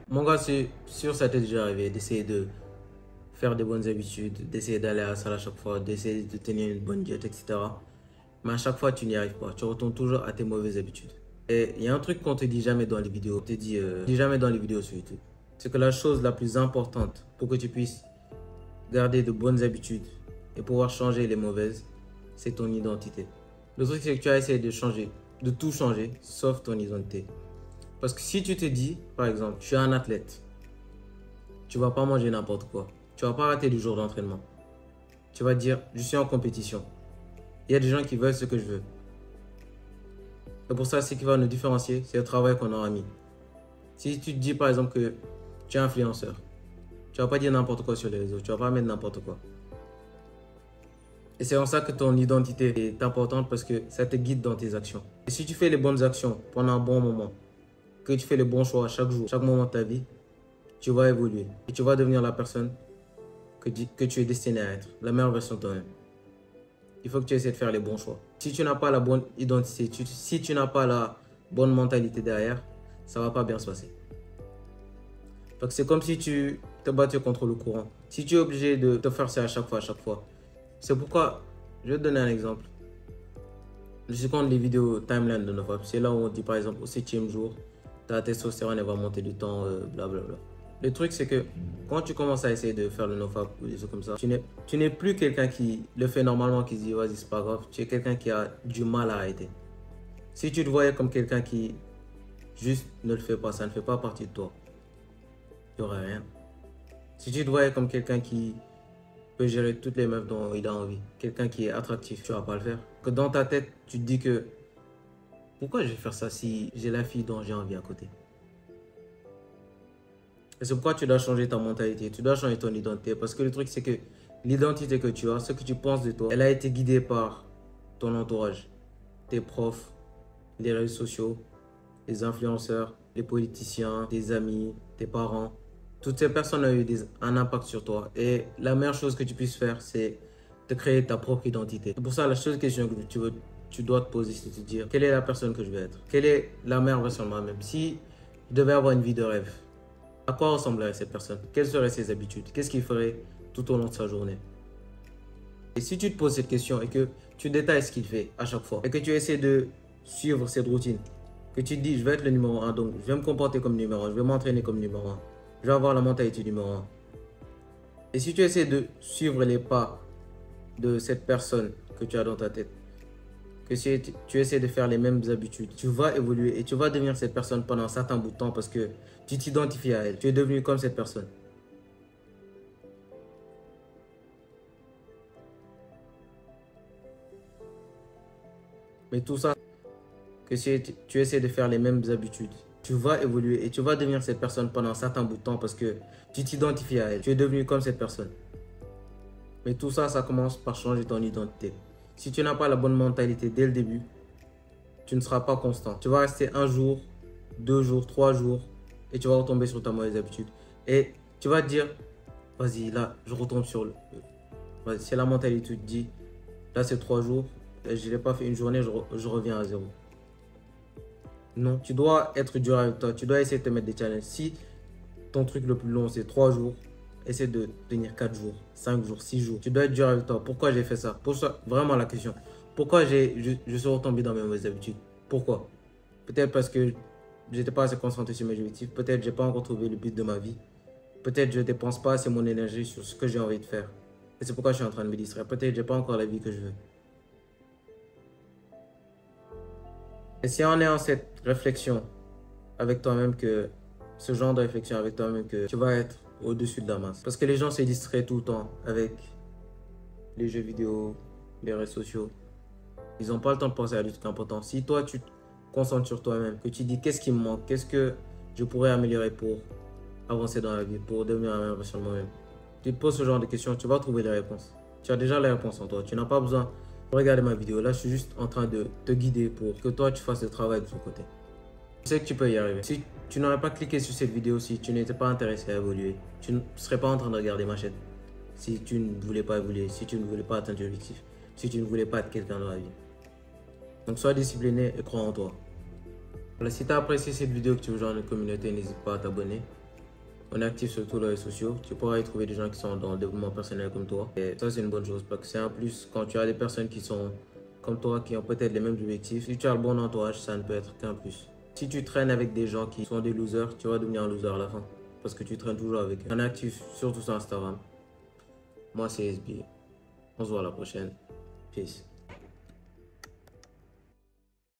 Mon gars, c'est sûr, ça t'est déjà arrivé d'essayer de faire des bonnes habitudes, d'essayer d'aller à la salle à chaque fois, d'essayer de tenir une bonne diète, etc. Mais à chaque fois, tu n'y arrives pas. Tu retournes toujours à tes mauvaises habitudes. Et il y a un truc qu'on te dit jamais dans les vidéos, on te dit jamais dans les vidéos sur YouTube. C'est que la chose la plus importante pour que tu puisses garder de bonnes habitudes et pouvoir changer les mauvaises, c'est ton identité. Le truc, c'est que tu as essayé de changer, de tout changer, sauf ton identité. Parce que si tu te dis, par exemple, je suis un athlète, tu vas pas manger n'importe quoi. Tu vas pas rater du jour d'entraînement. Tu vas dire, je suis en compétition. Il y a des gens qui veulent ce que je veux. Et pour ça, ce qui va nous différencier, c'est le travail qu'on aura mis. Si tu te dis, par exemple, que tu es influenceur, tu vas pas dire n'importe quoi sur les réseaux. Tu vas pas mettre n'importe quoi. Et c'est en ça que ton identité est importante parce que ça te guide dans tes actions. Et si tu fais les bonnes actions pendant un bon moment, que tu fais les bons choix chaque jour, chaque moment de ta vie, tu vas évoluer. Et tu vas devenir la personne que tu es destiné à être, la meilleure version de toi-même. Il faut que tu essaies de faire les bons choix. Si tu n'as pas la bonne identité, si tu n'as pas la bonne mentalité derrière, ça ne va pas bien se passer. Donc c'est comme si tu te battais contre le courant. Si tu es obligé de te faire ça à chaque fois. C'est pourquoi, je vais te donner un exemple. Je compte les vidéos timeline de NoFap. C'est là où on dit par exemple au 7e jour, ta testostérone elle va monter du temps, blablabla. Le truc c'est que quand tu commences à essayer de faire le NoFap ou des choses comme ça, tu n'es plus quelqu'un qui le fait normalement, qui se dit vas-y c'est pas grave. Tu es quelqu'un qui a du mal à arrêter. Si tu te voyais comme quelqu'un qui juste ne le fait pas, ça ne fait pas partie de toi, il n'y aurait rien. Si tu te voyais comme quelqu'un qui peut gérer toutes les meufs dont il a envie, quelqu'un qui est attractif, tu vas pas le faire. Que dans ta tête, tu te dis que pourquoi je vais faire ça si j'ai la fille dont j'ai envie à côté? Et c'est pourquoi tu dois changer ta mentalité, tu dois changer ton identité. Parce que le truc, c'est que l'identité que tu as, ce que tu penses de toi, elle a été guidée par ton entourage, tes profs, les réseaux sociaux, les influenceurs, les politiciens, tes amis, tes parents. Toutes ces personnes ont eu un impact sur toi. Et la meilleure chose que tu puisses faire, c'est de créer ta propre identité. C'est pour ça, la seule question que tu dois te poser, c'est de te dire, quelle est la personne que je veux être? Quelle est la meilleure version de moi-même? Si je devais avoir une vie de rêve, à quoi ressemblerait cette personne? Quelles seraient ses habitudes? Qu'est-ce qu'il ferait tout au long de sa journée? Et si tu te poses cette question et que tu détailles ce qu'il fait à chaque fois et que tu essaies de suivre cette routine, que tu te dis, je vais être le numéro 1, donc je vais me comporter comme numéro 1, je vais m'entraîner comme numéro 1, je vais avoir la mentalité numéro 1. Et si tu essaies de suivre les pas de cette personne que tu as dans ta tête, que si tu essaies de faire les mêmes habitudes, tu vas évoluer et tu vas devenir cette personne pendant un certain bout de temps parce que tu t'identifies à elle. Tu es devenu comme cette personne. Mais tout ça, que si tu essaies de faire les mêmes habitudes, tu vas évoluer et tu vas devenir cette personne pendant un certain bout de temps parce que tu t'identifies à elle. Tu es devenu comme cette personne. Mais tout ça, ça commence par changer ton identité. Si tu n'as pas la bonne mentalité dès le début, tu ne seras pas constant. Tu vas rester un jour, 2 jours, 3 jours et tu vas retomber sur ta mauvaise habitude. Et tu vas te dire, vas-y, là, je retombe sur le... C'est la mentalité, tu te dis, là, c'est 3 jours, je ne l'ai pas fait une journée, je reviens à zéro. Non, tu dois être dur avec toi, tu dois essayer de te mettre des challenges. Si ton truc le plus long, c'est 3 jours, essaie de tenir 4 jours, 5 jours, 6 jours. Tu dois être dur avec toi. Pourquoi j'ai fait ça? Pour ça, vraiment la question. Pourquoi je suis retombé dans mes mauvaises habitudes? Pourquoi? Peut-être parce que j'étais pas assez concentré sur mes objectifs. Peut-être que j'ai pas encore trouvé le but de ma vie. Peut-être que je ne dépense pas assez mon énergie sur ce que j'ai envie de faire. Et c'est pourquoi je suis en train de me distraire. Peut-être que j'ai pas encore la vie que je veux. Et si en ayant cette réflexion avec toi-même, que ce genre de réflexion avec toi-même, que tu vas être au-dessus de la masse. Parce que les gens se distraient tout le temps avec les jeux vidéo, les réseaux sociaux. Ils n'ont pas le temps de penser à des trucs importants. Si toi, tu te concentres sur toi-même, que tu dis qu'est-ce qui me manque, qu'est-ce que je pourrais améliorer pour avancer dans la vie, pour devenir la meilleure version de moi-même. Tu te poses ce genre de questions, tu vas trouver les réponses. Tu as déjà les réponses en toi. Tu n'as pas besoin de regarder ma vidéo. Là, je suis juste en train de te guider pour que toi, tu fasses le travail de ton côté. Je sais que tu peux y arriver. Si tu n'aurais pas cliqué sur cette vidéo, si tu n'étais pas intéressé à évoluer, tu ne serais pas en train de regarder ma chaîne. Si tu ne voulais pas évoluer, si tu ne voulais pas atteindre tes objectifs, si tu ne voulais pas être quelqu'un dans la vie. Donc sois discipliné et crois en toi. Voilà, si tu as apprécié cette vidéo, que tu veux joindre une communauté, n'hésite pas à t'abonner. on est actif sur tous les réseaux sociaux, tu pourras y trouver des gens qui sont dans le développement personnel comme toi. Et ça, c'est une bonne chose parce que c'est en plus quand tu as des personnes qui sont comme toi, qui ont peut-être les mêmes objectifs. Si tu as le bon entourage, ça ne peut être qu'un plus. Si tu traînes avec des gens qui sont des losers, tu vas devenir un loser à la fin. Parce que tu traînes toujours avec eux. On est actif, surtout sur Instagram. Moi, c'est SB. On se voit à la prochaine. Peace.